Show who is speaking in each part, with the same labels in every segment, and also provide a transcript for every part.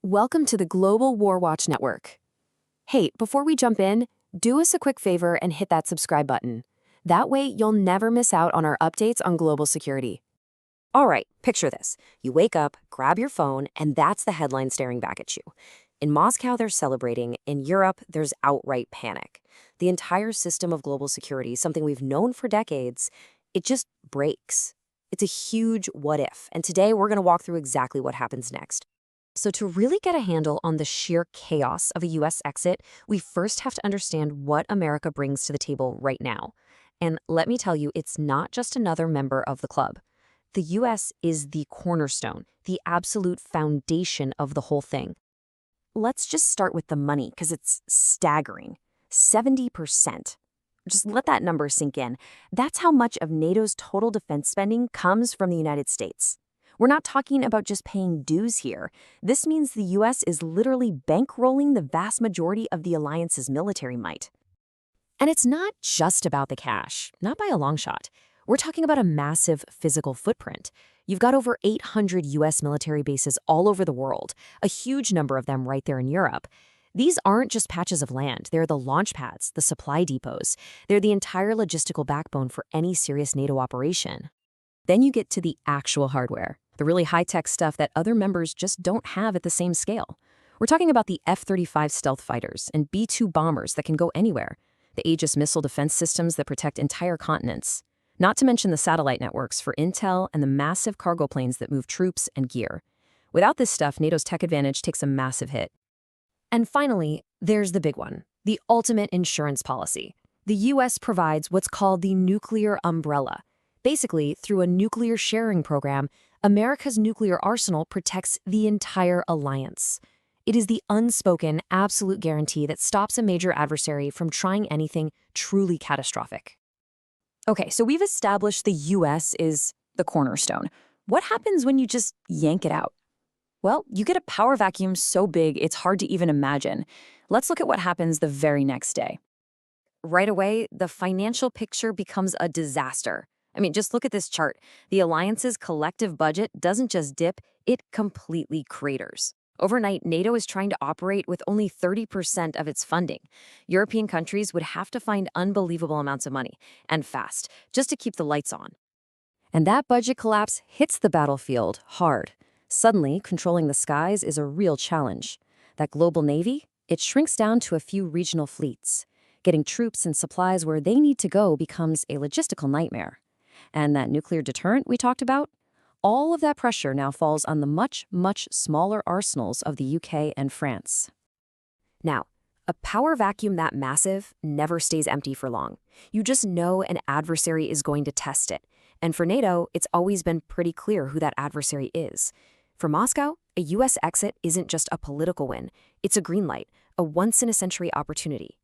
Speaker 1: Welcome to the Global Warwatch Network. Hey, before we jump in, do us a quick favor and hit that subscribe button. That way, you'll never miss out on our updates on global security.
Speaker 2: All right, picture this. You wake up, grab your phone, and that's the headline staring back at you. In Moscow, they're celebrating. In Europe, there's outright panic. The entire system of global security, something we've known for decades, it just breaks. It's a huge what if, and today we're going to walk through exactly what happens next. So to really get a handle on the sheer chaos of a U.S. exit, we first have to understand what America brings to the table right now. And let me tell you, it's not just another member of the club. The U.S. is the cornerstone, the absolute foundation of the whole thing. Let's just start with the money, because it's staggering. 70%. Just let that number sink in. That's how much of NATO's total defense spending comes from the United States. We're not talking about just paying dues here. This means the U.S. is literally bankrolling the vast majority of the alliance's military might. And it's not just about the cash, not by a long shot. We're talking about a massive physical footprint. You've got over 800 U.S. military bases all over the world, a huge number of them right there in Europe. These aren't just patches of land. They're the launch pads, the supply depots. They're the entire logistical backbone for any serious NATO operation. Then you get to the actual hardware, the really high-tech stuff that other members just don't have at the same scale. We're talking about the F-35 stealth fighters and B-2 bombers that can go anywhere, the Aegis missile defense systems that protect entire continents, not to mention the satellite networks for intel and the massive cargo planes that move troops and gear. Without this stuff, NATO's tech advantage takes a massive hit. And finally, there's the big one, the ultimate insurance policy. The U.S. provides what's called the nuclear umbrella. Basically, through a nuclear sharing program, America's nuclear arsenal protects the entire alliance. It is the unspoken, absolute guarantee that stops a major adversary from trying anything truly catastrophic. Okay, so we've established the U.S. is the cornerstone. What happens when you just yank it out? Well, you get a power vacuum so big it's hard to even imagine. Let's look at what happens the very next day. Right away, the financial picture becomes a disaster. I mean, just look at this chart. The alliance's collective budget doesn't just dip, it completely craters. Overnight, NATO is trying to operate with only 30% of its funding. European countries would have to find unbelievable amounts of money, and fast, just to keep the lights on. And that budget collapse hits the battlefield hard. Suddenly, controlling the skies is a real challenge. That global navy, it shrinks down to a few regional fleets. Getting troops and supplies where they need to go becomes a logistical nightmare. And that nuclear deterrent we talked about? All of that pressure now falls on the much, much smaller arsenals of the UK and France. Now, a power vacuum that massive never stays empty for long. You just know an adversary is going to test it. And for NATO, it's always been pretty clear who that adversary is. For Moscow, a US exit isn't just a political win. It's a green light, a once-in-a-century opportunity.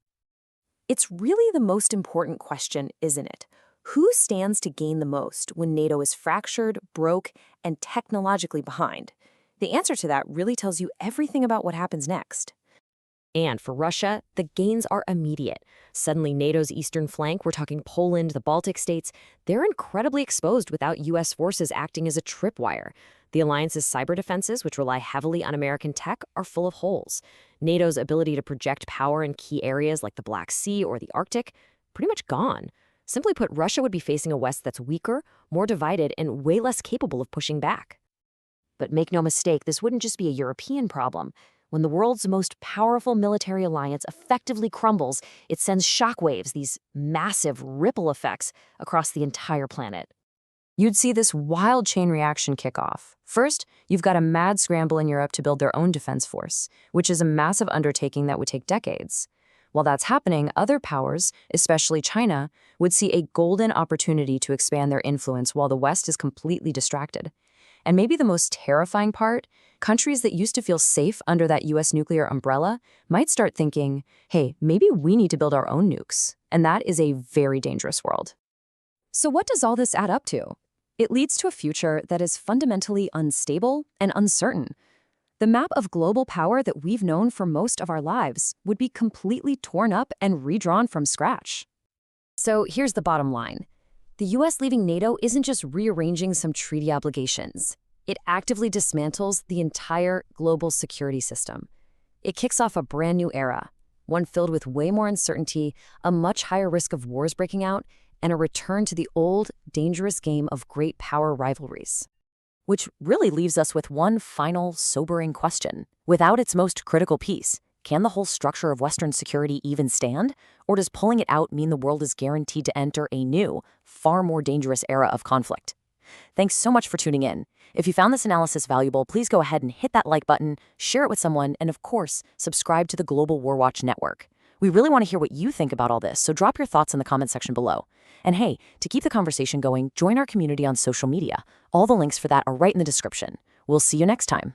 Speaker 2: It's really the most important question, isn't it? Who stands to gain the most when NATO is fractured, broke, and technologically behind? The answer to that really tells you everything about what happens next. And for Russia, the gains are immediate. Suddenly, NATO's eastern flank, we're talking Poland, the Baltic states, they're incredibly exposed without U.S. forces acting as a tripwire. The alliance's cyber defenses, which rely heavily on American tech, are full of holes. NATO's ability to project power in key areas like the Black Sea or the Arctic, pretty much gone. Simply put, Russia would be facing a West that's weaker, more divided, and way less capable of pushing back. But make no mistake, this wouldn't just be a European problem. When the world's most powerful military alliance effectively crumbles, it sends shockwaves, these massive ripple effects, across the entire planet. You'd see this wild chain reaction kick off. First, you've got a mad scramble in Europe to build their own defense force, which is a massive undertaking that would take decades. While that's happening, other powers, especially China, would see a golden opportunity to expand their influence while the West is completely distracted. And maybe the most terrifying part, countries that used to feel safe under that US nuclear umbrella might start thinking, hey, maybe we need to build our own nukes. And that is a very dangerous world. So what does all this add up to? It leads to a future that is fundamentally unstable and uncertain. The map of global power that we've known for most of our lives would be completely torn up and redrawn from scratch. So here's the bottom line. The U.S. leaving NATO isn't just rearranging some treaty obligations. It actively dismantles the entire global security system. It kicks off a brand new era, one filled with way more uncertainty, a much higher risk of wars breaking out, and a return to the old, dangerous game of great power rivalries.
Speaker 3: Which really leaves us with one final, sobering question. Without its most critical piece, can the whole structure of Western security even stand? Or does pulling it out mean the world is guaranteed to enter a new, far more dangerous era of conflict? Thanks so much for tuning in. If you found this analysis valuable, please go ahead and hit that like button, share it with someone, and of course, subscribe to the Global Warwatch Network. We really want to hear what you think about all this, so drop your thoughts in the comment section below. And hey, to keep the conversation going, join our community on social media. All the links for that are right in the description. We'll see you next time.